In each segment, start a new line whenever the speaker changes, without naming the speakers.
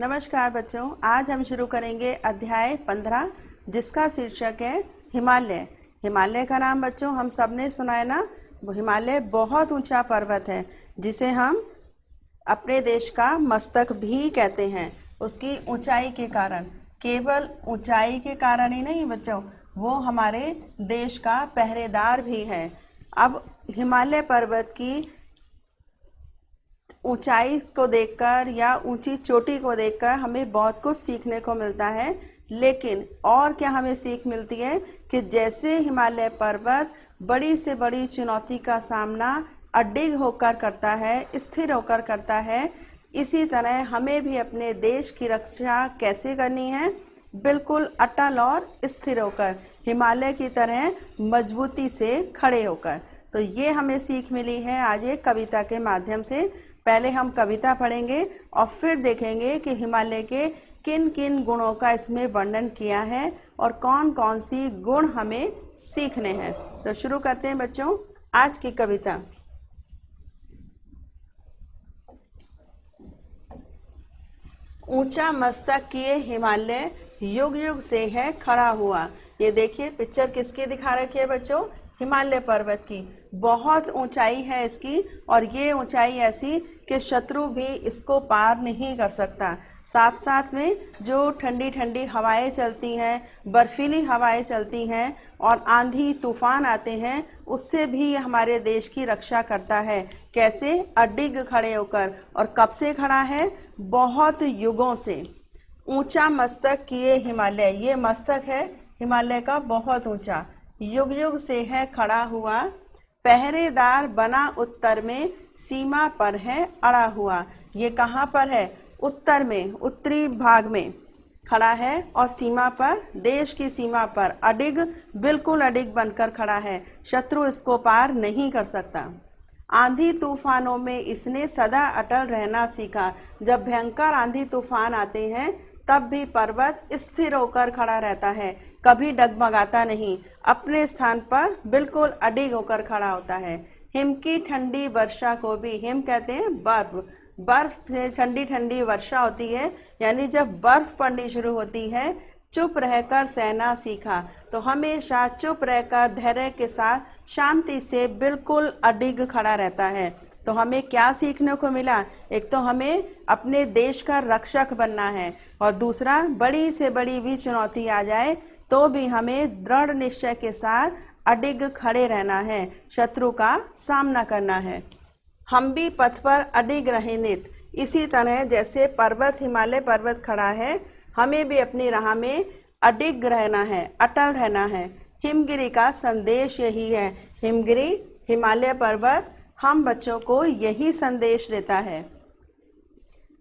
नमस्कार बच्चों, आज हम शुरू करेंगे अध्याय 15 जिसका शीर्षक है हिमालय। हिमालय का नाम बच्चों हम सब ने सुना है ना। हिमालय बहुत ऊंचा पर्वत है जिसे हम अपने देश का मस्तक भी कहते हैं। उसकी ऊंचाई के कारण, केवल ऊंचाई के कारण ही नहीं बच्चों, वो हमारे देश का पहरेदार भी है। अब हिमालय पर्वत की ऊंचाई को देखकर या ऊंची चोटी को देखकर हमें बहुत कुछ सीखने को मिलता है, लेकिन और क्या हमें सीख मिलती है कि जैसे हिमालय पर्वत बड़ी से बड़ी चुनौती का सामना अडिग होकर करता है, स्थिर होकर करता है, इसी तरह हमें भी अपने देश की रक्षा कैसे करनी है, बिल्कुल अटल और स्थिर होकर, हिमालय की तरह मजबूती से खड़े होकर। तो ये हमें सीख मिली है आज एक कविता के माध्यम से। पहले हम कविता पढ़ेंगे और फिर देखेंगे कि हिमालय के किन किन गुणों का इसमें वर्णन किया है और कौन कौन सी गुण हमें सीखने हैं। तो शुरू करते हैं बच्चों आज की कविता। ऊंचा मस्तक किए हिमालय युग युग से है खड़ा हुआ। ये देखिए पिक्चर किसकी दिखा रखी है बच्चों, हिमालय पर्वत की। बहुत ऊंचाई है इसकी और ये ऊंचाई ऐसी कि शत्रु भी इसको पार नहीं कर सकता। साथ साथ में जो ठंडी ठंडी हवाएं चलती हैं, बर्फीली हवाएं चलती हैं और आंधी तूफान आते हैं, उससे भी हमारे देश की रक्षा करता है। कैसे? अडिग खड़े होकर। और कब से खड़ा है? बहुत युगों से। ऊंचा मस्तक किए हिमालय, ये मस्तक है हिमालय का बहुत ऊंचा, युग युग से है खड़ा हुआ। पहरेदार बना उत्तर में, सीमा पर है अड़ा हुआ। ये कहाँ पर है? उत्तर में, उत्तरी भाग में खड़ा है और सीमा पर, देश की सीमा पर अडिग, बिल्कुल अडिग बनकर खड़ा है। शत्रु इसको पार नहीं कर सकता। आंधी तूफानों में इसने सदा अटल रहना सीखा। जब भयंकर आंधी तूफान आते हैं तब भी पर्वत स्थिर होकर खड़ा रहता है, कभी डगमगाता नहीं, अपने स्थान पर बिल्कुल अडिग होकर खड़ा होता है। हिम की ठंडी वर्षा को भी, हिम कहते हैं बर्फ, बर्फ से ठंडी ठंडी वर्षा होती है, यानी जब बर्फ पड़नी शुरू होती है, चुप रहकर सहना सीखा। तो हमेशा चुप रहकर धैर्य के साथ शांति से बिल्कुल अडिग खड़ा रहता है। तो हमें क्या सीखने को मिला? एक तो हमें अपने देश का रक्षक बनना है और दूसरा, बड़ी से बड़ी भी चुनौती आ जाए तो भी हमें दृढ़ निश्चय के साथ अडिग खड़े रहना है, शत्रु का सामना करना है। हम भी पथ पर अडिग रहे नित। इसी तरह जैसे पर्वत, हिमालय पर्वत खड़ा है, हमें भी अपनी राह में अडिग रहना है, अटल रहना है। हिमगिरी का संदेश यही है। हिमगिरी, हिमालय पर्वत हम बच्चों को यही संदेश देता है।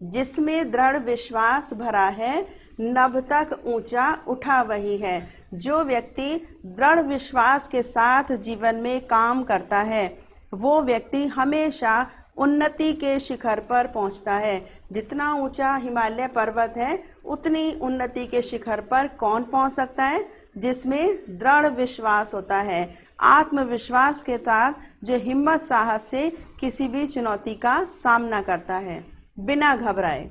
जिसमें दृढ़ विश्वास भरा है, नभ तक ऊंचा उठा वही है। जो व्यक्ति दृढ़ विश्वास के साथ जीवन में काम करता है, वो व्यक्ति हमेशा उन्नति के शिखर पर पहुंचता है। जितना ऊंचा हिमालय पर्वत है, उतनी उन्नति के शिखर पर कौन पहुंच सकता है? जिसमें दृढ़ विश्वास होता है, आत्मविश्वास के साथ, जो हिम्मत साहस से किसी भी चुनौती का सामना करता है बिना घबराए।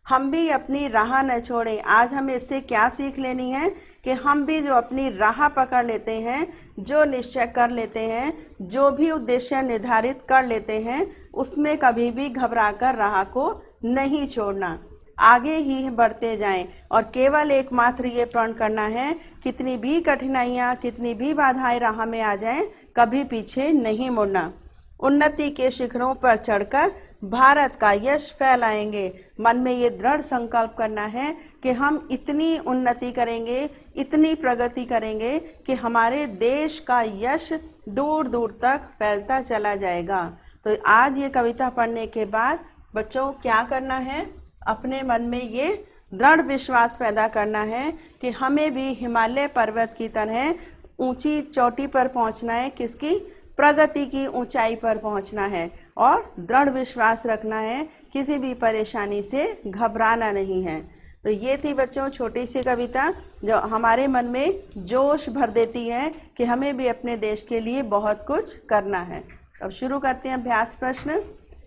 हम भी अपनी राह न छोड़ें। आज हमें इससे क्या सीख लेनी है कि हम भी जो अपनी राह पकड़ लेते हैं, जो निश्चय कर लेते हैं, जो भी उद्देश्य निर्धारित कर लेते हैं, उसमें कभी भी घबराकर राह को नहीं छोड़ना, आगे ही बढ़ते जाएं और केवल एकमात्र ये प्रण करना है, कितनी भी कठिनाइयाँ, कितनी भी बाधाएं राह में आ जाएं, कभी पीछे नहीं मुड़ना। उन्नति के शिखरों पर चढ़कर भारत का यश फैलाएंगे। मन में ये दृढ़ संकल्प करना है कि हम इतनी उन्नति करेंगे, इतनी प्रगति करेंगे कि हमारे देश का यश दूर दूर तक फैलता चला जाएगा। तो आज ये कविता पढ़ने के बाद बच्चों क्या करना है? अपने मन में ये दृढ़ विश्वास पैदा करना है कि हमें भी हिमालय पर्वत की तरह ऊंची चोटी पर पहुंचना है। किसकी? प्रगति की ऊंचाई पर पहुंचना है और दृढ़ विश्वास रखना है, किसी भी परेशानी से घबराना नहीं है। तो ये थी बच्चों छोटी सी कविता जो हमारे मन में जोश भर देती है कि हमें भी अपने देश के लिए बहुत कुछ करना है। अब शुरू करते हैं अभ्यास प्रश्न।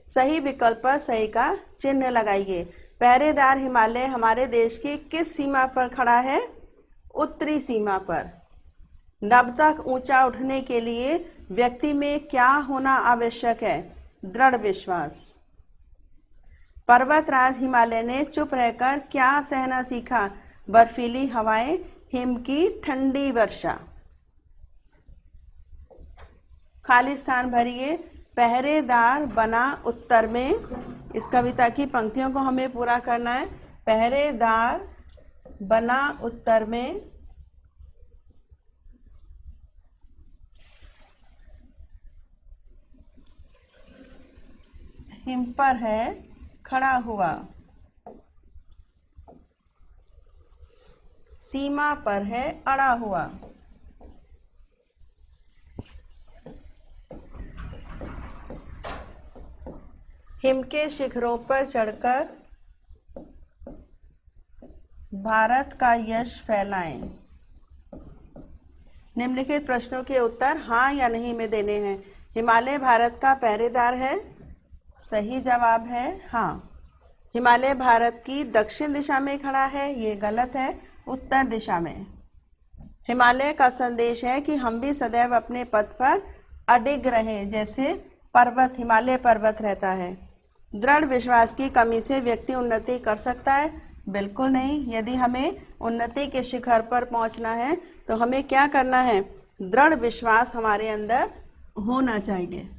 सही विकल्प पर सही का चिन्ह लगाइए। पहरेदार हिमालय हमारे देश की किस सीमा पर खड़ा है? उत्तरी सीमा पर। नभ तक ऊंचा उठने के लिए व्यक्ति में क्या होना आवश्यक है? दृढ़ विश्वास। पर्वतराज हिमालय ने चुप रहकर क्या सहना सीखा? बर्फीली हवाएं, हिम की ठंडी वर्षा। खाली स्थान भरिए। पहरेदार बना उत्तर में। इस कविता की पंक्तियों को हमें पूरा करना है। पहरेदार बना उत्तर में, हिम पर है खड़ा हुआ, सीमा पर है अड़ा हुआ। हिम के शिखरों पर चढ़कर भारत का यश फैलाएं। निम्नलिखित प्रश्नों के उत्तर हाँ या नहीं में देने हैं। हिमालय भारत का पहरेदार है। सही जवाब है हाँ। हिमालय भारत की दक्षिण दिशा में खड़ा है। ये गलत है, उत्तर दिशा में। हिमालय का संदेश है कि हम भी सदैव अपने पथ पर अडिग रहें, जैसे पर्वत, हिमालय पर्वत रहता है। दृढ़ विश्वास की कमी से व्यक्ति उन्नति कर सकता है? बिल्कुल नहीं। यदि हमें उन्नति के शिखर पर पहुंचना है तो हमें क्या करना है? दृढ़ विश्वास हमारे अंदर होना चाहिए।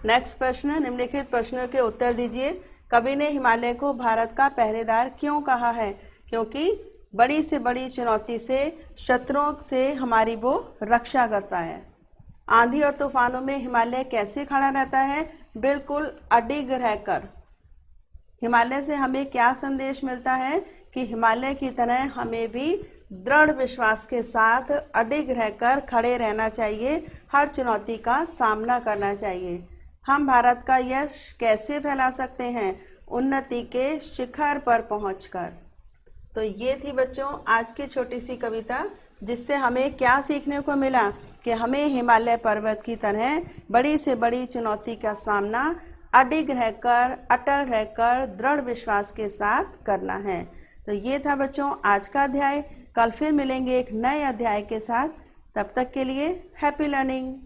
नेक्स्ट प्रश्न, निम्नलिखित प्रश्नों के उत्तर दीजिए। कवि ने हिमालय को भारत का पहरेदार क्यों कहा है? क्योंकि बड़ी से बड़ी चुनौती से, शत्रुओं से हमारी वो रक्षा करता है। आंधी और तूफानों में हिमालय कैसे खड़ा रहता है? बिल्कुल अडिग रहकर। हिमालय से हमें क्या संदेश मिलता है? कि हिमालय की तरह हमें भी दृढ़ विश्वास के साथ अडिग रहकर खड़े रहना चाहिए, हर चुनौती का सामना करना चाहिए। हम भारत का यश कैसे फैला सकते हैं? उन्नति के शिखर पर पहुंचकर। तो ये थी बच्चों आज की छोटी सी कविता, जिससे हमें क्या सीखने को मिला? कि हमें हिमालय पर्वत की तरह बड़ी से बड़ी चुनौती का सामना अडिग रहकर, अटल रहकर, दृढ़ विश्वास के साथ करना है। तो ये था बच्चों आज का अध्याय। कल फिर मिलेंगे एक नए अध्याय के साथ। तब तक के लिए हैप्पी लर्निंग।